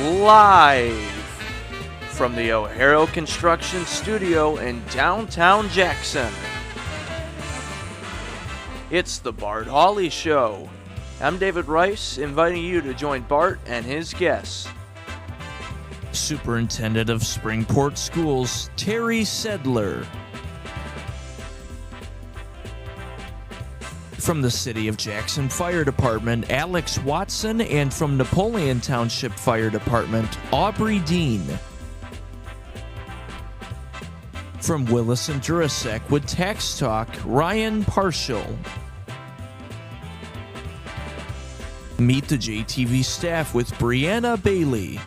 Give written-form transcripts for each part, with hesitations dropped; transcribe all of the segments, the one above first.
live from the O'Hara Construction Studio in downtown Jackson. It's the Bart Hawley Show. I'm David Rice, inviting you to join Bart and his guests. Superintendent of Springport Schools, Terry Sedler. From the City of Jackson Fire Department, Alex Watson, and from Napoleon Township Fire Department, Aubrey Dean. From Willis and Durasek with Tax Talk, Ryan Partial. Meet the JTV staff with Brianna Bailey.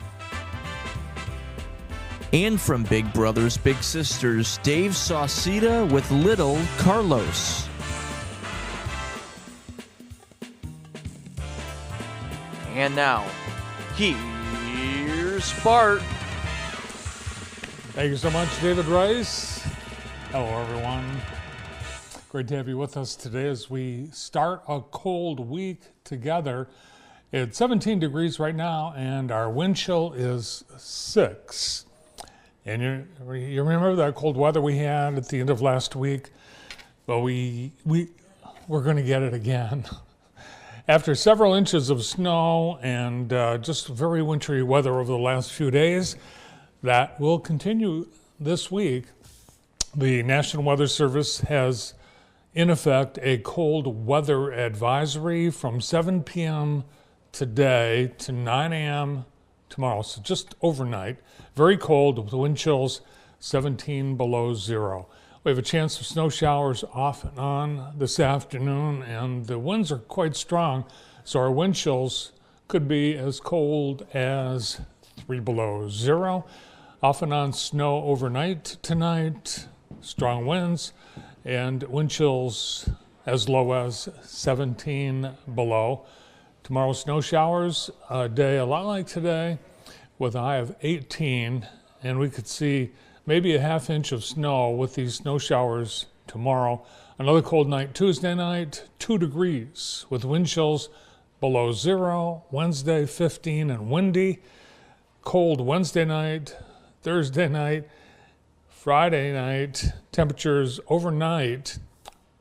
And from Big Brothers Big Sisters, Dave Sauceda with Little Carlos. And now, here's Bart. Thank you so much, David Rice. Hello, everyone. Great to have you with us today as we start a cold week together. It's 17 degrees right now, and our wind chill is 6. And you remember that cold weather we had at the end of last week? Well, we're going to get it again. After several inches of snow and just very wintry weather over the last few days, that will continue this week. The National Weather Service has, in effect, a cold weather advisory from 7 p.m. today to 9 a.m. tomorrow, so just overnight. Very cold with wind chills 17 below zero. We have a chance of snow showers off and on this afternoon, and the winds are quite strong, so our wind chills could be as cold as 3 below zero. Off and on snow overnight tonight, strong winds, and wind chills as low as 17 below. Tomorrow, snow showers, a day a lot like today, with a high of 18, and we could see maybe a half inch of snow with these snow showers tomorrow. Another cold night Tuesday night, 2 degrees with wind chills below zero. Wednesday, 15 and windy. Cold Wednesday night, Thursday night, Friday night. Temperatures overnight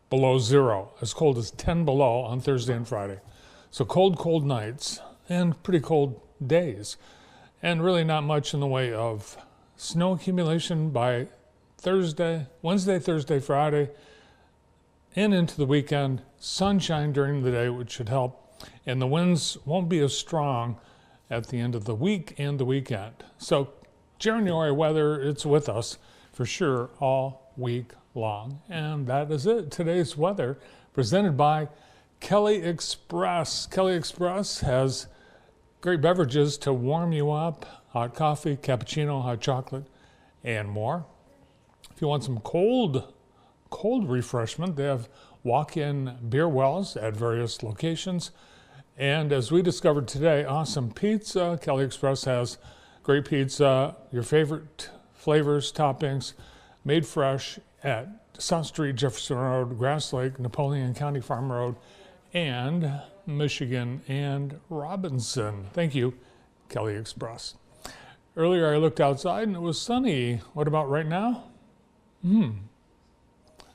below zero, as cold as 10 below on Thursday and Friday. So cold nights and pretty cold days. And really not much in the way of snow accumulation by Wednesday, Thursday, Friday, and into the weekend. Sunshine during the day, which should help. And the winds won't be as strong at the end of the week and the weekend. So January weather, it's with us for sure all week long. And that is it. Today's weather presented by Kelly Express. Kelly Express has great beverages to warm you up. Hot coffee, cappuccino, hot chocolate, and more. If you want some cold refreshment, they have walk-in beer wells at various locations. And as we discovered today, awesome pizza. Kelly Express has great pizza, your favorite flavors, toppings, made fresh at South Street, Jefferson Road, Grass Lake, Napoleon County Farm Road, and Michigan and Robinson. Thank you, Kelly Express. Earlier I looked outside and it was sunny. What about right now?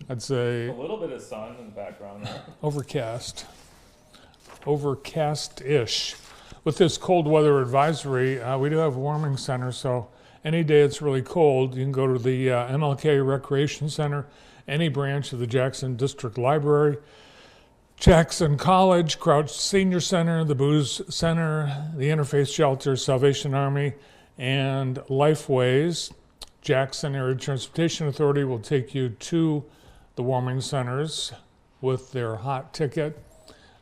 I'd say a little bit of sun in the background there. Overcast-ish. With this cold weather advisory, we do have a warming center, so any day it's really cold, you can go to the MLK Recreation Center, any branch of the Jackson District Library, Jackson College, Crouch Senior Center, the Booze Center, the Interfaith Shelter, Salvation Army, and Lifeways. Jackson Area Transportation Authority will take you to the warming centers with their hot ticket.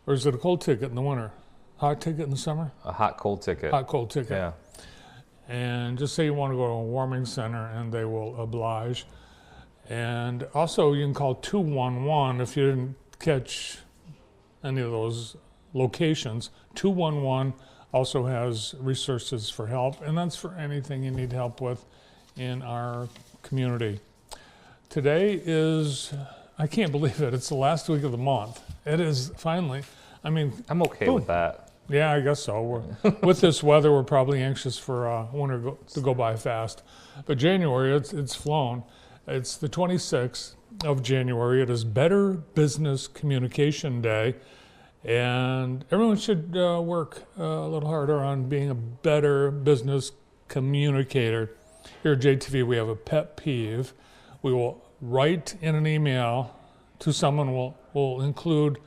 Or is it a cold ticket in the winter? Hot ticket in the summer? A hot cold ticket. Hot cold ticket. Yeah. And just say you want to go to a warming center and they will oblige. And also you can call 211 if you didn't catch any of those locations. 211 also has resources for help, and that's for anything you need help with in our community. Today is, I can't believe it, it's the last week of the month. It is finally, I mean. I'm okay boom. with that. Yeah, I guess so. With this weather, we're probably anxious for winter to go by fast. But January, it's flown. It's the 26th of January. It is Better Business Communication Day. And everyone should work a little harder on being a better business communicator. Here at JTV, we have a pet peeve. We will write in an email to someone, we'll include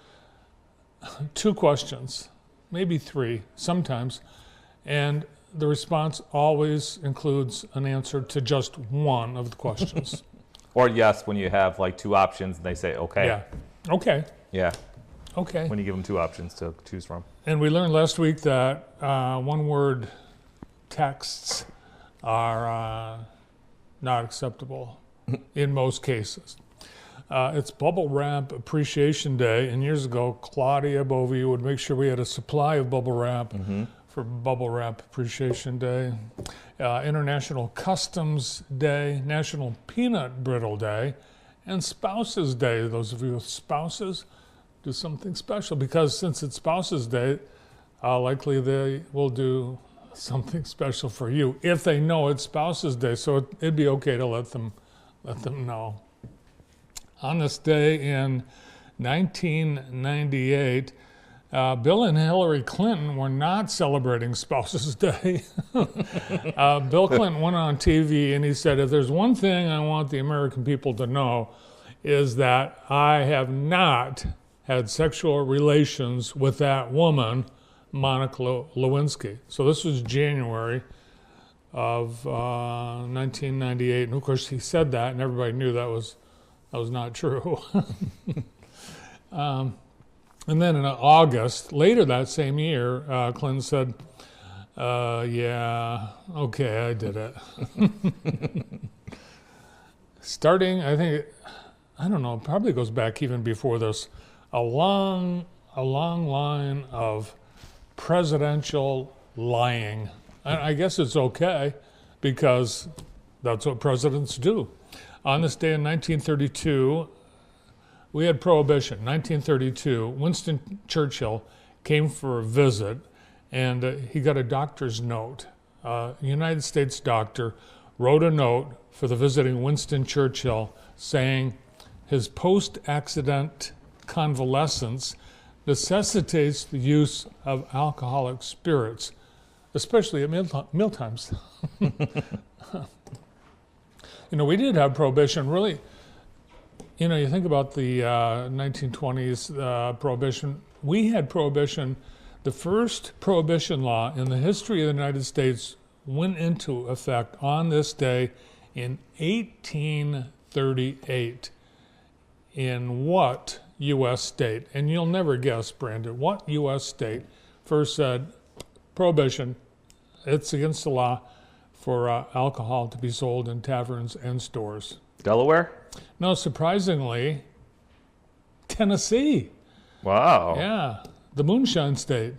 2 questions, maybe 3 sometimes, and the response always includes an answer to just one of the questions. Or yes, when you have like 2 options and they say, okay. Yeah. Okay. Yeah. Okay. When you give them 2 options to choose from. And we learned last week that one-word texts are not acceptable in most cases. It's Bubble Wrap Appreciation Day, and years ago, Claudia Bovee would make sure we had a supply of bubble wrap for Bubble Wrap Appreciation Day. International Customs Day, National Peanut Brittle Day, and Spouses Day. Those of you with spouses, do something special, because since it's Spouses Day, likely they will do something special for you if they know it's Spouses Day. So it'd be okay to let them know. On this day in 1998, Bill and Hillary Clinton were not celebrating Spouses Day. Bill Clinton went on TV and he said, if there's one thing I want the American people to know, is that I have not had sexual relations with that woman, Monica Lewinsky. So this was January of 1998. And of course he said that and everybody knew that was not true. And then in August, later that same year, Clinton said, yeah, okay, I did it. Starting, I don't know, probably goes back even before this, a long line of presidential lying. And I guess it's okay because that's what presidents do. On this day in 1932, we had Prohibition. 1932, Winston Churchill came for a visit, and he got a doctor's note. A United States doctor wrote a note for the visiting Winston Churchill saying his post-accident convalescence necessitates the use of alcoholic spirits, especially at mealtimes. You know, we did have Prohibition, really. You know, you think about the 1920s Prohibition. We had Prohibition. The first Prohibition law in the history of the United States went into effect on this day in 1838. In what U.S. state? And you'll never guess, Brandon, what U.S. state first said, Prohibition, it's against the law for alcohol to be sold in taverns and stores? Delaware? No, surprisingly, Tennessee. Wow. Yeah, the Moonshine State.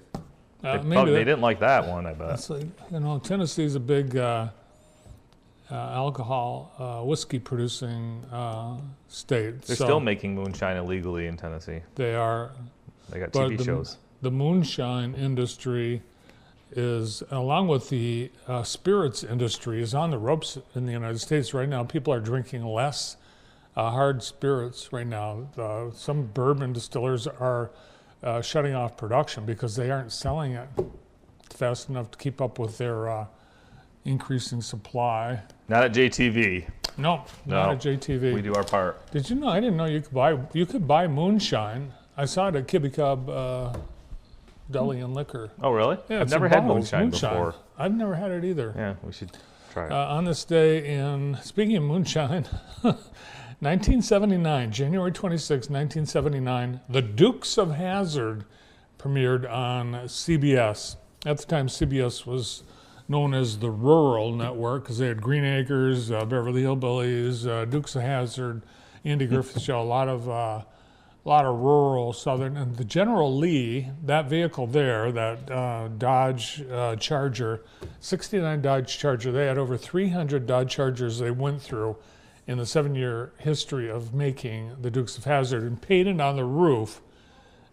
They didn't like that one, I bet. Like, you know, Tennessee's a big alcohol, whiskey-producing state. They're still making moonshine illegally in Tennessee. They are. They got TV shows. The moonshine industry is, along with the spirits industry, is on the ropes in the United States right now. People are drinking less hard spirits right now. Some bourbon distillers are shutting off production because they aren't selling it fast enough to keep up with their increasing supply. Not at JTV. No, not at JTV. We do our part. Did you know? I didn't know you could buy moonshine. I saw it at Kibby Cub Deli and Liquor. Oh, really? Yeah, I've never had moonshine before. I've never had it either. Yeah, we should try it. On this day speaking of moonshine, 1979, January 26, 1979, The Dukes of Hazzard premiered on CBS. At the time, CBS was known as the Rural Network because they had Green Acres, Beverly Hillbillies, Dukes of Hazzard, Andy Griffith Show, a lot of rural Southern. And the General Lee, that vehicle there, that Dodge Charger, 69 Dodge Charger, they had over 300 Dodge Chargers they went through in the 7-year history of making the Dukes of Hazzard, and painted on the roof.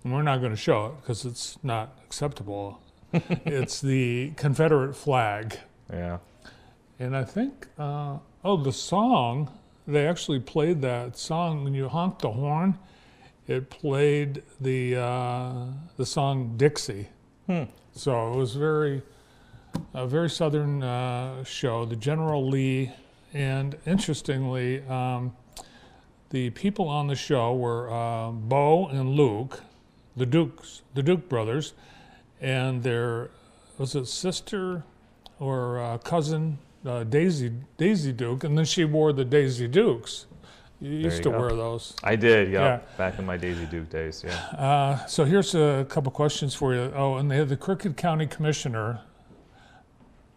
And we're not going to show it because it's not acceptable It's the Confederate flag. Yeah. And I think, the song, they actually played that song when you honked the horn. It played the song Dixie. So it was a very southern show. The General Lee, and interestingly, the people on the show were Bo and Luke, the Duke brothers, and their sister or cousin Daisy Duke, and then she wore the Daisy Dukes. You used to wear those. I did, yeah. Back in my Daisy Duke days, yeah. So here's a couple questions for you. Oh, and they had the Crooked County Commissioner,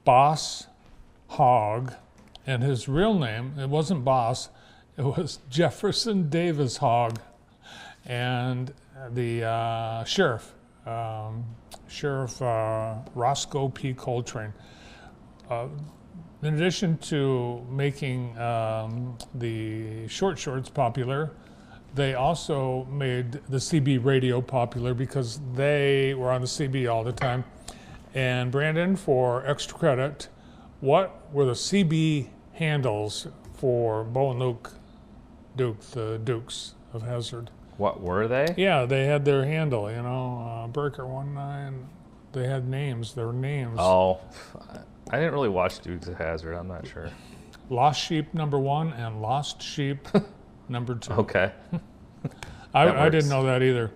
Boss Hogg, and his real name, it wasn't Boss, it was Jefferson Davis Hogg, and the sheriff, Roscoe P. Coltrane. In addition to making the short shorts popular, they also made the CB radio popular because they were on the CB all the time. And Brandon, for extra credit, what were the CB handles for Bo and Luke Duke, the Dukes of Hazzard? What were they? Yeah, they had their handle, Breaker 19. They had names, their names. Oh, I didn't really watch Dukes of Hazzard, I'm not sure. Lost Sheep #1 and Lost Sheep #2. Okay. I didn't know that either.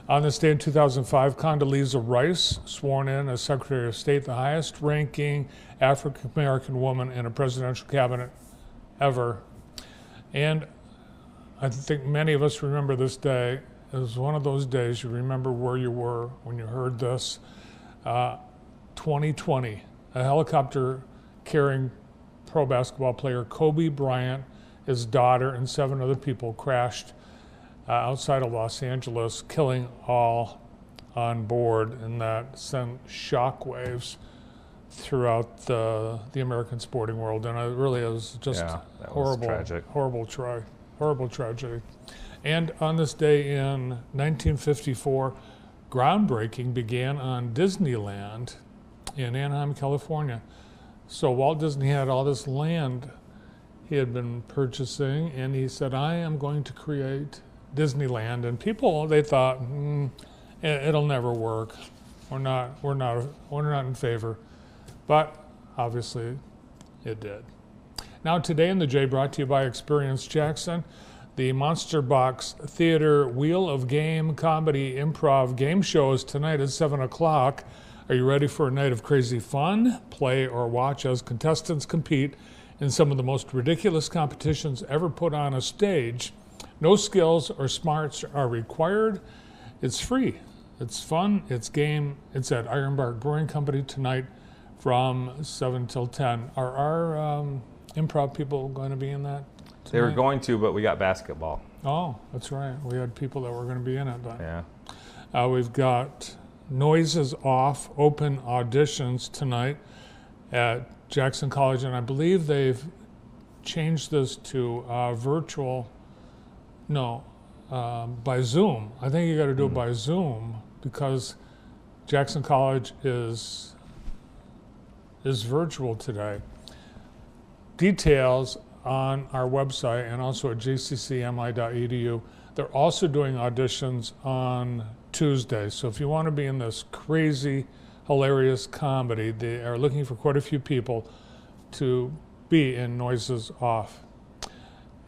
On this day in 2005, Condoleezza Rice sworn in as Secretary of State, the highest ranking African American woman in a presidential cabinet ever. And I think many of us remember this day. It was one of those days you remember where you were when you heard this. 2020, a helicopter carrying pro basketball player Kobe Bryant, his daughter, and 7 other people crashed outside of Los Angeles, killing all on board, and that sent shockwaves throughout the American sporting world. And it really is just horrible, tragic. Horrible tragedy. And on this day in 1954, groundbreaking began on Disneyland in Anaheim, California. So Walt Disney had all this land he had been purchasing, and he said, I am going to create Disneyland. And people, they thought, it'll never work. We're not in favor. But obviously it did. Now today in the J, brought to you by Experience Jackson, the Monster Box Theater Wheel of Game Comedy Improv Game Show is tonight at 7 o'clock. Are you ready for a night of crazy fun? Play or watch as contestants compete in some of the most ridiculous competitions ever put on a stage. No skills or smarts are required. It's free. It's fun. It's game. It's at Iron Bark Brewing Company tonight from 7 till 10. Are our improv people going to be in that tonight? They were going to, but we got basketball. Oh, that's right. We had people that were going to be in it. But yeah. We've got Noises Off open auditions tonight at Jackson College, and I believe they've changed this to virtual. No, by Zoom. I think you got to do it by Zoom because Jackson College is virtual today. Details on our website and also at jccmi.edu. They're also doing auditions on Tuesday. So if you want to be in this crazy, hilarious comedy, they are looking for quite a few people to be in Noises Off.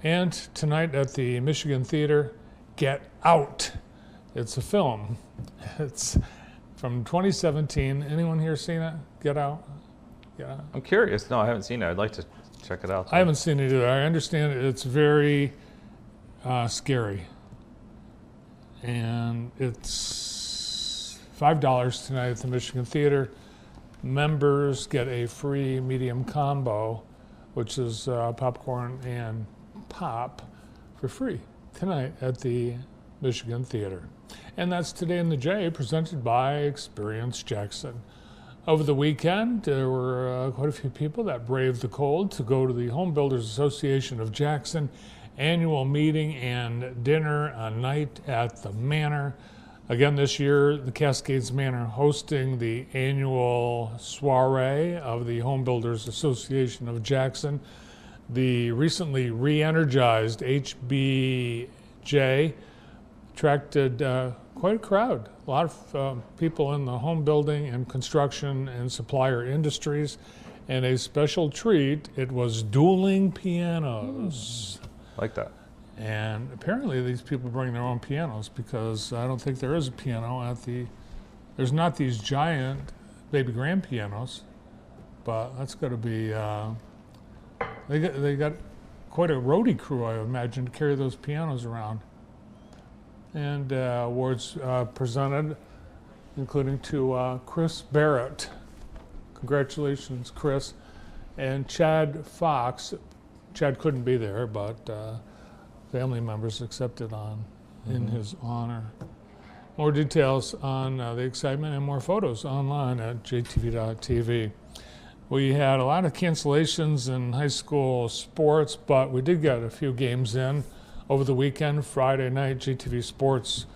And tonight at the Michigan Theater, Get Out. It's a film. It's from 2017. Anyone here seen it? Get Out? Yeah. I'm curious. No, I haven't seen it. I'd like to check it out. I haven't seen it either. I understand it's very scary. And it's $5 tonight at the Michigan Theater. Members get a free medium combo, which is popcorn and pop for free tonight at the Michigan Theater. And that's Today in the J, presented by Experience Jackson. Over the weekend, there were quite a few people that braved the cold to go to the Home Builders Association of Jackson annual meeting and dinner, a night at the Manor. Again, this year, the Cascades Manor hosting the annual soiree of the Home Builders Association of Jackson. The recently re-energized HBJ attracted quite a crowd. A lot of people in the home building and construction and supplier industries. And a special treat, it was dueling pianos. Like that. And apparently these people bring their own pianos, because I don't think there is a piano at there's not these giant baby grand pianos, but that's got to be, they got quite a roadie crew, I imagine, to carry those pianos around. And awards presented, including to Chris Barrett. Congratulations, Chris. And Chad Fox. Chad couldn't be there, but family members accepted in his honor. More details on the excitement and more photos online at jtv.tv. We had a lot of cancellations in high school sports, but we did get a few games in over the weekend. Friday night, JTV Sports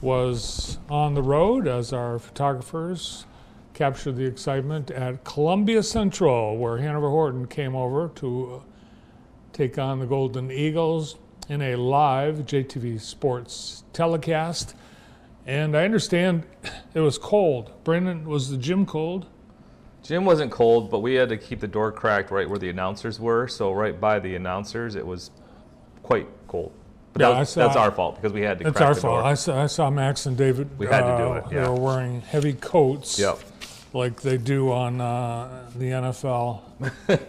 was on the road as our photographers captured the excitement at Columbia Central, where Hanover Horton came over to take on the Golden Eagles in a live JTV Sports telecast. And I understand it was cold. Brandon, was the gym cold? Gym wasn't cold, but we had to keep the door cracked right where the announcers were. So right by the announcers, it was quite cold. But Yeah, that's our fault, because we had to That's crack our the door. fault. I saw Max and David. We had to do it, They yeah. were wearing heavy coats, Yep, like they do on the NFL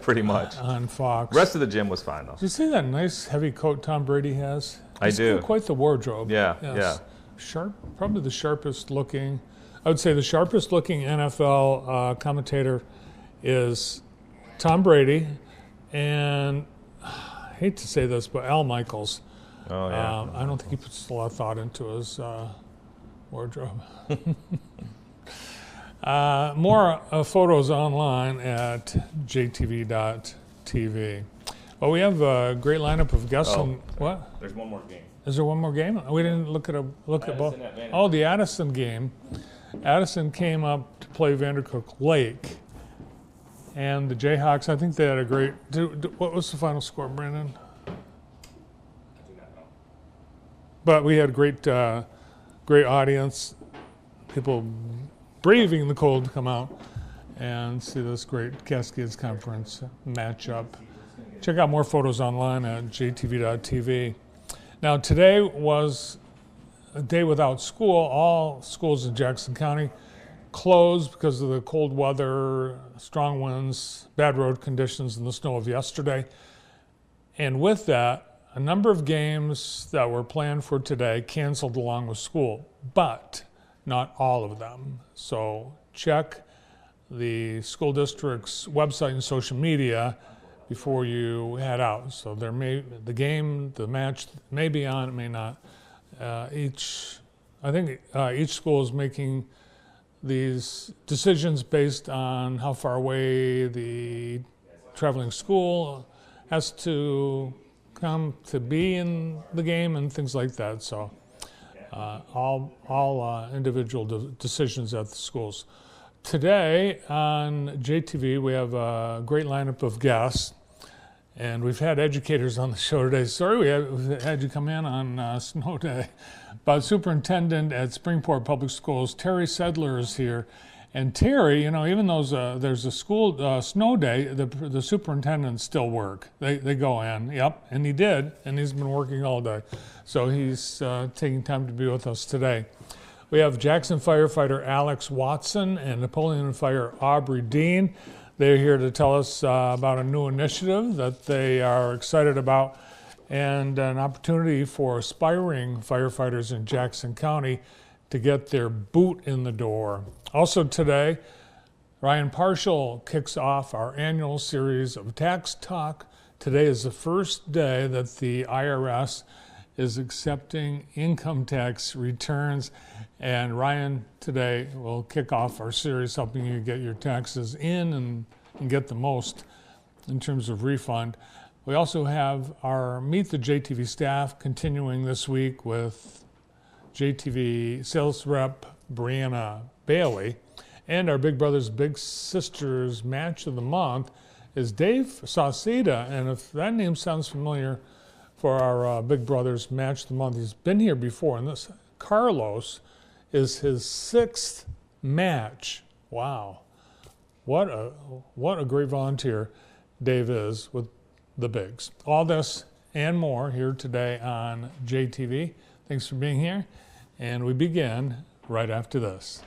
pretty much. on Fox. Rest of the gym was fine, though. Did you see that nice heavy coat Tom Brady has? I do. Quite the wardrobe. Yeah, Yes. yeah. Sharp, probably the sharpest looking. I would say the sharpest looking NFL commentator is Tom Brady, and I hate to say this, but Al Michaels. Oh, yeah. I don't think he puts a lot of thought into his wardrobe. More photos online at jtv.tv. Well, we have a great lineup of guests. What? There's one more game. Is there one more game? We didn't look at both. Addison at Vandercook. Oh, the Addison game. Addison came up to play Vandercook Lake, and the Jayhawks. I think they had a great. What was the final score, Brandon? But we had great audience, people braving the cold to come out and see this great Cascades Conference matchup. Check out more photos online at jtv.tv. Now, today was a day without school. All schools in Jackson County closed because of the cold weather, strong winds, bad road conditions, and the snow of yesterday. And with that, a number of games that were planned for today canceled along with school, but not all of them. So check the school district's website and social media before you head out. So the match may be on, it may not. Each school is making these decisions based on how far away the traveling school has to come to be in the game and things like that. So all individual decisions at the schools. Today on JTV we have a great lineup of guests, and we've had educators on the show today. Sorry we had you come in on snow day, but Superintendent at Springport Public Schools, Terry Sedler, is here. And Terry, even though there's a school snow day, the superintendents still work. They go in, yep, and he did, and he's been working all day. So he's taking time to be with us today. We have Jackson firefighter Alex Watson and Napoleon Fire Aubrey Dean. They're here to tell us about a new initiative that they are excited about, and an opportunity for aspiring firefighters in Jackson County to get their boot in the door. Also today, Ryan Parshall kicks off our annual series of Tax Talk. Today is the first day that the IRS is accepting income tax returns, and Ryan today will kick off our series helping you get your taxes in and get the most in terms of refund. We also have our Meet the JTV staff continuing this week with JTV sales rep Brianna Bailey. And our Big Brothers Big Sisters match of the month is Dave Sauceda. And if that name sounds familiar for our Big Brothers match of the month, he's been here before. And this Carlos is his 6th match. Wow. What a great volunteer Dave is with the Bigs. All this and more here today on JTV. Thanks for being here. And we begin right after this.